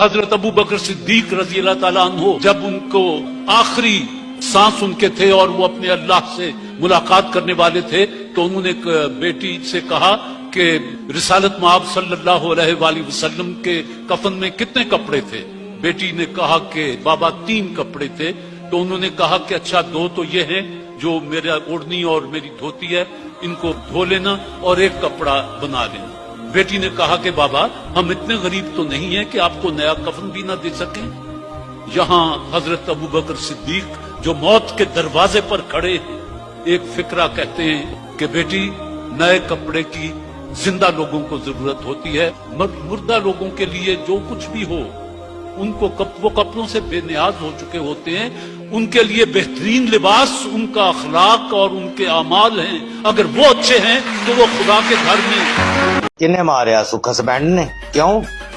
हजरत अबू बकर सिद्दीक रजी अल्लाह ताला अन्हो जब उनको आखिरी सांस उनके थे और वो अपने अल्लाह से मुलाकात करने वाले थे, तो उन्होंने एक बेटी से कहा कि रिसालत मआब सल्लल्लाहु अलैहि वसल्लम के कफन में कितने कपड़े थे। बेटी ने कहा कि बाबा 3 कपड़े थे। तो उन्होंने कहा कि अच्छा 2 तो ये हैं जो मेरा ओढ़नी और मेरी धोती है, इनको धो लेना और एक कपड़ा बना लेना। बेटी ने कहा कि बाबा हम इतने गरीब तो नहीं हैं कि आपको नया कफन भी ना दे सकें। यहाँ हजरत अबू बकर सिद्दीक जो मौत के दरवाजे पर खड़े हैं, एक फिक्रा कहते हैं कि बेटी नए कपड़े की जिंदा लोगों को जरूरत होती है, मुर्दा लोगों के लिए जो कुछ भी हो उनको वो कपड़ों से बेनियाज हो चुके होते हैं। उनके लिए बेहतरीन लिबास उनका अखलाक और उनके अमाल हैं। अगर वो अच्छे हैं तो वो खुदा के घर में। किन्ने मारिया सु? हसबैंड ने। क्यों?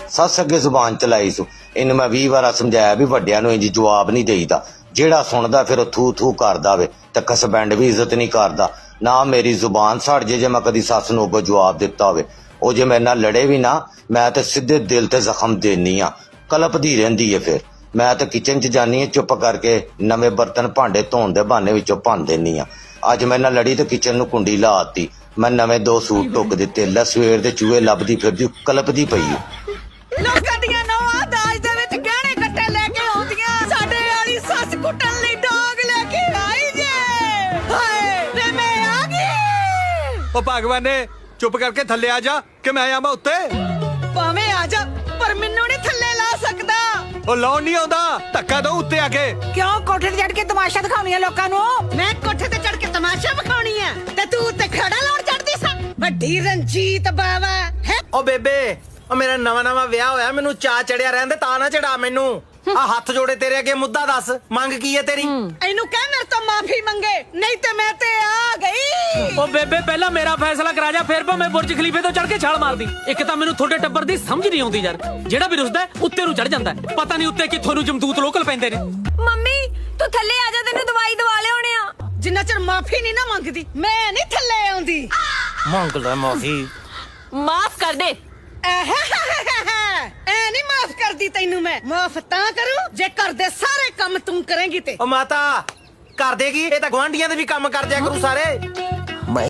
सस अगे जुबान चलाई सु। इन मैं 20 बार समझाया भी वड्डियां नूं इंज जवाब नहीं देईदा। ਜਿਹੜਾ ਸੁਣਦਾ ਫਿਰ ਉਹ ਥੂ ਥੂ ਕਰਦਾ ਵੇ ਤੇ ਹਸਬੈਂਡ ਵੀ ਇੱਜ਼ਤ ਨਹੀਂ ਕਰਦਾ। ਨਾ ਮੇਰੀ ਜ਼ੁਬਾਨ ਸੜ ਜੇ ਮੈਂ ਕਦੀ ਸੱਸ ਨੂੰ ਅੱਗੋਂ ਜਵਾਬ ਦਿੱਤਾ ਹੋਵੇ। ਉਹ ਜੇ ਮੇਰੇ ਨਾਲ ਲੜੇ ਵੀ ਨਾ, ਮੈਂ ਤੇ ਸਿੱਧੇ ਦਿਲ ਤੇ ਜ਼ਖਮ ਦੇਣੀ ਆ। ਕਲਪਦੀ ਰਹਿੰਦੀ ਏ। ਫਿਰ ਮੈਂ ਤਾਂ ਕਿਚਨ 'ਚ ਜਾਨੀ ਆ, ਚੁੱਪ ਕਰਕੇ ਨਵੇਂ ਬਰਤਨ ਭਾਂਡੇ ਧੋਣ ਦੇ ਬਹਾਨੇ ਵਿੱਚੋਂ ਭੰਨ ਦੇਣੀ ਆ। ਅੱਜ ਮੇਰੇ ਨਾਲ ਲੜੀ ਤੇ ਕਿਚਨ ਨੂੰ ਕੁੰਡੀ ਲਾਤੀ। ਮੈਂ ਨਵੇਂ 2 ਸੂਟ ਟੁੱਕ ਦਿੱਤੇ। ਲੈ ਸਵੇਰ ਦੇ ਚੂਹੇ ਲੱਭਦੀ ਫਿਰਦੀ ਕਲਪਦੀ ਪਈ ਏ। ਲੋਕਾਂ ਦੀਆਂ ਨੌਵਾਂ ਦਾਜ ਦੇ ਵਿੱਚ ਗਹਿਣੇ ਕੱਟੇ ਲੈ ਕੇ ਆਉਂਦੀਆਂ, ਸਾਡੇ ਵਾਲੀ ਸੱਸ ਕੁੱਟਣ ਲਈ ਡੋਗ ਲੈ ਕੇ ਆਈ ਜੇ। ਹਾਏ ਵੇ ਮੈਂ ਆ ਗਈ। ਉਹ ਭਗਵਾਨੇ ਚੁੱਪ ਕਰਕੇ ਥੱਲੇ ਆ ਜਾ ਕਿ ਮੈਂ ਆਵਾਂ ਉੱਤੇ। ਭਾਵੇਂ ਆ ਜਾ ਪਰ ਮੈਨੂੰ ਨਹੀਂ ਥੱਲੇ ਲਾ ਸਕਦਾ। ਉਹ ਲਾਉਣ ਨਹੀਂ ਆਉਂਦਾ, ਧੱਕਾ ਦੋ ਉੱਤੇ ਆ ਕੇ। ਕਿਉਂ ਕੋਠੇ ਤੇ ਚੜ ਕੇ ਤਮਾਸ਼ਾ ਦਿਖਾਉਣੀ ਆ ਲੋਕਾਂ ਨੂੰ? ਮੈਂ ਕੋਠੇ ਤੇ ਚੜ ਕੇ ਤਮਾਸ਼ਾ ਵਿਖਾਉਣੀ ਆ ਤੇ ਤੂੰ ਉੱਤੇ ਖੜਾ ਲਾਉਣ ਚੜਦੀ ਸਾਂ। ਵੱਡੀ ਰਣਜੀਤ ਬਾਵਾ ਹੈ। ਉਹ ਬੇਬੇ, ਉਹ ਮੇਰਾ ਨਵਾਂ ਵਿਆਹ ਹੋਇਆ, ਮੈਨੂੰ ਚਾਹ ਚੜਿਆ ਰਹਿੰਦੇ, ਤਾਂ ਨਾ ਚੜਾ ਮੈਨੂੰ। ਆ ਹੱਥ ਜੋੜੇ ਤੇਰੇ ਅੱਗੇ, ਮੁੱਦਾ ਦੱਸ ਮੰਗ ਕੀ ਹੈ ਤੇਰੀ? ਇਹਨੂੰ ਕਹਿ ਮੇਰੇ ਤੋਂ ਮਾਫੀ ਮੰਗੇ, ਨਹੀਂ ਤੇ ਮੈਂ ਤੇ ਆ ਗਈ। ਉਹ ਬੇਬੇ ਪਹਿਲਾਂ ਮੇਰਾ ਫੈਸਲਾ ਕਰਾ ਜਾ, ਫਿਰ ਭਾਵੇਂ ਬੁਰਜ ਖਲੀਫੇ ਤੋਂ ਚੜ ਕੇ ਛਾਲ ਮਾਰਦੀ। ਇੱਕ ਤਾਂ ਮੈਨੂੰ ਤੁਹਾਡੇ ਟੱਬਰ ਦੀ ਸਮਝ ਨਹੀਂ ਆਉਂਦੀ ਯਾਰ। ਜਿਹੜਾ ਵੀ ਰੁੱਸਦਾ ਉੱਤੇ ਨੂੰ ਚੜ ਜਾਂਦਾ, ਪਤਾ ਨਹੀਂ ਉੱਤੇ ਕਿੱਥੋਂ ਨੂੰ ਜਮਦੂਤ ਲੋਕਲ ਪੈਂਦੇ ਨੇ। ਮੰਮੀ ਤੂੰ ਥੱਲੇ ਆ ਜਾ, ਤੈਨੂੰ ਦਵਾਈ ਦਵਾ ਲਿਆਉਣੇ ਆ। ਜਿੰਨਾ ਚਿਰ ਮਾਫੀ ਨਹੀਂ ਨਾ ਮੰਗਦੀ ਮੈਂ ਨਹੀਂ ਥੱਲੇ ਆਉਂਦੀ। ਮੰਗ ਲੈ ਮਾਫੀ। ਮਾਫ ਕਰ ਦੇ। ਐ ਨਹੀਂ ਮਾਫ ਕਰਦੀ ਤੈਨੂੰ ਮੈਂ। ਮਾਫ ਤਾਂ ਕਰੂੰ ਜੇ ਘਰ ਦੇ ਸਾਰੇ ਕੰਮ ਤੂੰ ਕਰੇਂਗੀ ਤੇ। ਉਹ ਮਾਤਾ ਕਰ ਦੇਗੀ, ਇਹ ਤਾਂ ਗੁਆਂਢੀਆਂ ਦੇ ਵੀ ਕੰਮ ਕਰ ਦਿਆ ਕਰੂ ਸਾਰੇ।